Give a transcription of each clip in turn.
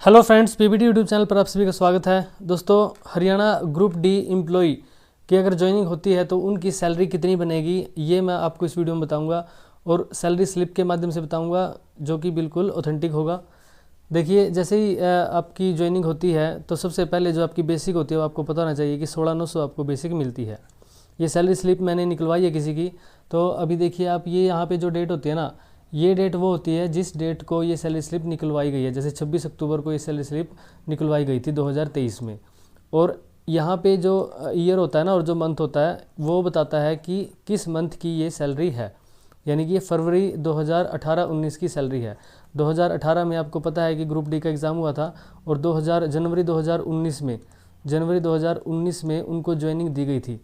Hello friends, PPT YouTube channel पर आप सभी का स्वागत है। दोस्तों, हरियाणा ग्रुप डी एम्प्लॉई की अगर ज्वाइनिंग होती है तो उनकी सैलरी कितनी बनेगी ये मैं आपको इस वीडियो में बताऊंगा और सैलरी स्लिप के माध्यम से बताऊंगा जो कि बिल्कुल ऑथेंटिक होगा। देखिए, जैसे ही आपकी ज्वाइनिंग होती है तो सबसे पहले जो आपकी बेसिक होती है वो आपको पता होना चाहिए कि 16,900 आपको बेसिक मिलती है। ये सैलरी स्लिप मैंने निकलवाई है किसी की। तो अभी देखिए आप, ये यहाँ पे जो डेट होती है ना, ये डेट वो होती है जिस डेट को ये सैलरी स्लिप निकलवाई गई है। जैसे 26 अक्टूबर को ये सैलरी स्लिप निकलवाई गई थी 2023 में। और यहाँ पे जो ईयर होता है ना और जो मंथ होता है वो बताता है कि किस मंथ की ये सैलरी है, यानी कि ये फरवरी 2018-19 की सैलरी है। 2018 में आपको पता है कि ग्रुप डी का एग्ज़ाम हुआ था और जनवरी 2019 में उनको ज्वाइनिंग दी गई थी।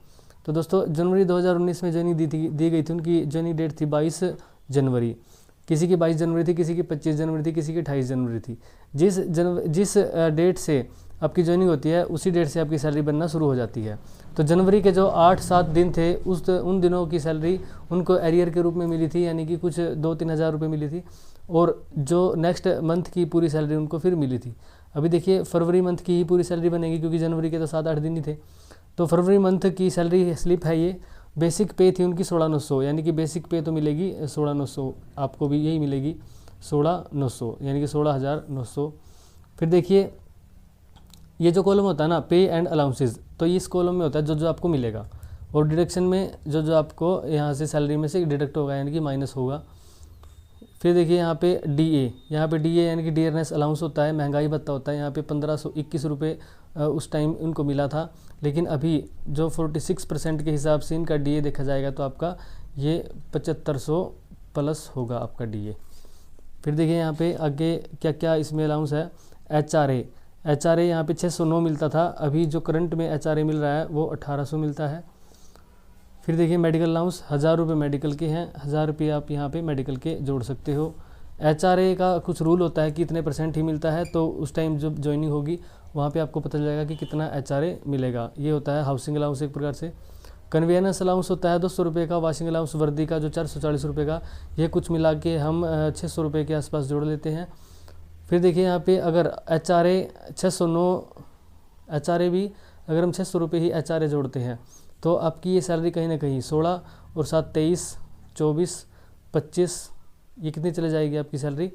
तो दोस्तों, जनवरी 2019 में ज्वाइनिंग दी गई थी। उनकी ज्वाइनिंग डेट थी 22 जनवरी। किसी की 22 जनवरी थी, किसी की 25 जनवरी थी, किसी की 28 जनवरी थी। जिस डेट से आपकी ज्वाइनिंग होती है उसी डेट से आपकी सैलरी बनना शुरू हो जाती है। तो जनवरी के जो 8-7 दिन थे उन दिनों की सैलरी उनको एरियर के रूप में मिली थी, यानी कि कुछ 2-3 हज़ार रुपये मिली थी। और जो नेक्स्ट मंथ की पूरी सैलरी उनको फिर मिली थी। अभी देखिए, फरवरी मंथ की ही पूरी सैलरी बनेगी क्योंकि जनवरी के तो 7-8 दिन ही थे। तो फरवरी मंथ की सैलरी स्लिप है ये। बेसिक पे थी उनकी 16,900, यानी कि बेसिक पे तो मिलेगी 16,900, आपको भी यही मिलेगी 16,900, यानी कि 16,900। फिर देखिए, ये जो कॉलम होता है ना, पे एंड अलाउंसेस, तो इस कॉलम में होता है जो जो आपको मिलेगा, और डिडक्शन में जो जो आपको यहाँ से सैलरी में से डिडक्ट होगा, यानी कि माइनस होगा। फिर देखिए यहाँ पे डीए यानी कि डियरनेस अलाउंस होता है, महंगाई भत्ता होता है। यहाँ पे 1521 रुपये उस टाइम इनको मिला था, लेकिन अभी जो 46% के हिसाब से इनका डीए देखा जाएगा तो आपका ये 7500 प्लस होगा आपका डीए। फिर देखिए यहाँ पे आगे क्या क्या इसमें अलाउंस है। एचआरए यहाँ पे 609 मिलता था, अभी जो करंट में एचआरए मिल रहा है वो 1800 मिलता है। फिर देखिए मेडिकल अलाउंस 1000 रुपये मेडिकल के हैं, 1000 रुपये आप यहाँ पे मेडिकल के जोड़ सकते हो। एचआरए का कुछ रूल होता है कि इतने % ही मिलता है, तो उस टाइम जब ज्वाइनिंग होगी वहाँ पे आपको पता चल जाएगा कि कितना एचआरए मिलेगा। ये होता है हाउसिंग अलाउंस एक प्रकार से। कन्वीनियंस अलाउंस होता है 200 रुपये का। वॉशिंग अलाउंस वर्दी का जो 440 रुपये का, ये कुछ मिला के हम 600 रुपये के आसपास जोड़ लेते हैं। फिर देखिए यहाँ पे अगर एचआरए 609 एचआरए भी अगर हम 600 रुपये ही एचआरए जोड़ते हैं तो आपकी ये सैलरी कहीं ना कहीं 16 और 7 23 24 25, ये कितनी चले जाएगी आपकी सैलरी।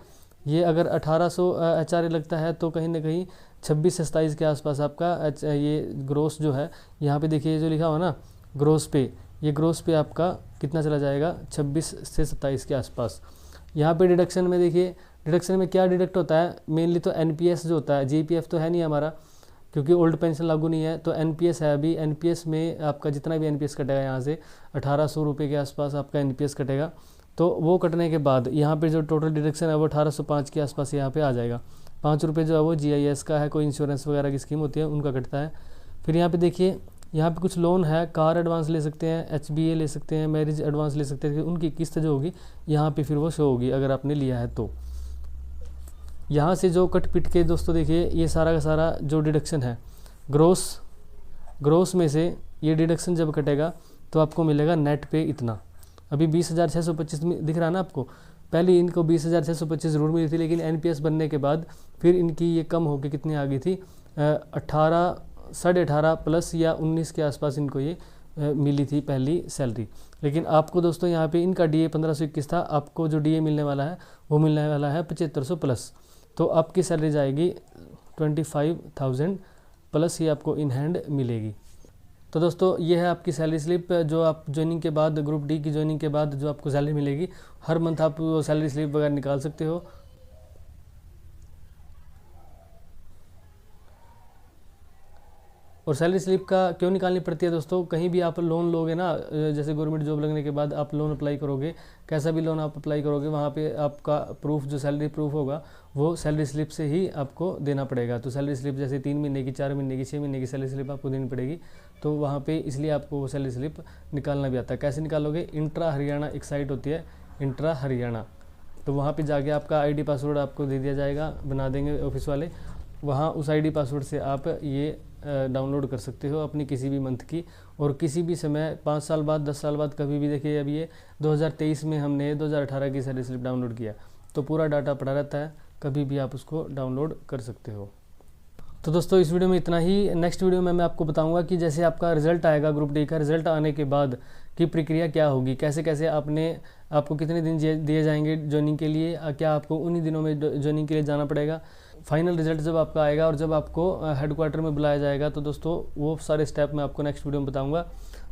ये अगर 1800 एचआरए लगता है तो कहीं ना कहीं 26 से 27 के आसपास आपका ये ग्रोस जो है, यहाँ पे देखिए जो लिखा हुआ ना ग्रोस पे, ये ग्रोस पे आपका कितना चला जाएगा 26 से 27 के आसपास। यहाँ पे डिडक्शन में देखिए, डिडक्शन में क्या डिडक्ट होता है, मेनली तो एनपीएस जो होता है, जीपीएफ तो है नहीं हमारा क्योंकि ओल्ड पेंशन लागू नहीं है, तो एनपीएस है। अभी एनपीएस में आपका जितना भी एनपीएस कटेगा यहाँ से 1800 रुपये के आसपास आपका एनपीएस कटेगा। तो वो कटने के बाद यहाँ पे जो टोटल डिडक्शन है वो 1805 के आसपास यहाँ पे आ जाएगा। 5 रुपये जो है वो जीआईएस का है, कोई इंश्योरेंस वगैरह की स्कीम होती है उनका कटता है। फिर यहाँ पे देखिए, यहाँ पे कुछ लोन है, कार एडवांस ले सकते हैं, एचबीए ले सकते हैं, मैरिज एडवांस ले सकते हैं। उनकी किस्त जो होगी यहाँ पे फिर वो शो होगी अगर आपने लिया है तो। यहाँ से जो कट पिट के दोस्तों देखिए, ये सारा का सारा जो डिडक्शन है ग्रोस में से ये डिडक्शन जब कटेगा तो आपको मिलेगा नेट पे इतना। अभी 20,625 दिख रहा है ना आपको, पहले इनको 20,625 जरूर मिली थी, लेकिन एनपीएस बनने के बाद फिर इनकी ये कम होकर कितनी आ गई थी 18 प्लस या 19 के आसपास इनको ये मिली थी पहली सैलरी। लेकिन आपको दोस्तों यहाँ पे इनका डीए 1521 था, आपको जो डीए मिलने वाला है वो मिलने वाला है 7500 प्लस। तो आपकी सैलरी जाएगी 25,000 प्लस ही आपको इन हैंड मिलेगी। तो दोस्तों, ये है आपकी सैलरी स्लिप जो आप ज्वाइनिंग के बाद, ग्रुप डी की ज्वाइनिंग के बाद जो आपको सैलरी मिलेगी। हर मंथ आप सैलरी स्लिप वगैरह निकाल सकते हो। और सैलरी स्लिप का क्यों निकालनी पड़ती है दोस्तों, कहीं भी आप लोन लोगे ना, जैसे गवर्नमेंट जॉब लगने के बाद आप लोन अप्लाई करोगे, कैसा भी लोन आप अप्लाई करोगे, वहाँ पे आपका प्रूफ जो सैलरी प्रूफ होगा वो सैलरी स्लिप से ही आपको देना पड़ेगा। तो सैलरी स्लिप जैसे 3 महीने की, 4 महीने की, 6 महीने की सैलरी स्लिप आपको देनी पड़ेगी। तो वहाँ पे इसलिए आपको वो सैलरी स्लिप निकालना भी आता है। कैसे निकालोगे, इंट्रा हरियाणा एक साइट होती है, इंट्रा हरियाणा, तो वहाँ पर जाके आपका ID पासवर्ड आपको दे दिया जाएगा, बना देंगे ऑफिस वाले। वहाँ उस ID पासवर्ड से आप ये डाउनलोड कर सकते हो अपनी किसी भी मंथ की, और किसी भी समय 5 साल बाद, 10 साल बाद, कभी भी। देखिए अभी ये 2023 में हमने 2018 की सैलरी स्लिप डाउनलोड किया तो पूरा डाटा पड़ा रहता है। कभी भी आप उसको डाउनलोड कर सकते हो। तो दोस्तों इस वीडियो में इतना ही। नेक्स्ट वीडियो में मैं आपको बताऊंगा कि जैसे आपका रिजल्ट आएगा, ग्रुप डी का रिजल्ट आने के बाद की प्रक्रिया क्या होगी, कैसे कैसे आपको कितने दिन दिए जाएंगे ज्वाइनिंग के लिए, क्या आपको उन्हीं दिनों में ज्वाइनिंग के लिए जाना पड़ेगा, फाइनल रिजल्ट जब आपका आएगा और जब आपको हेडक्वार्टर में बुलाया जाएगा, तो दोस्तों वो सारे स्टेप मैं आपको नेक्स्ट वीडियो में बताऊँगा।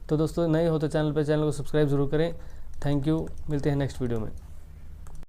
तो दोस्तों नए हो तो चैनल को सब्सक्राइब जरूर करें। थैंक यू, मिलते हैं नेक्स्ट वीडियो में।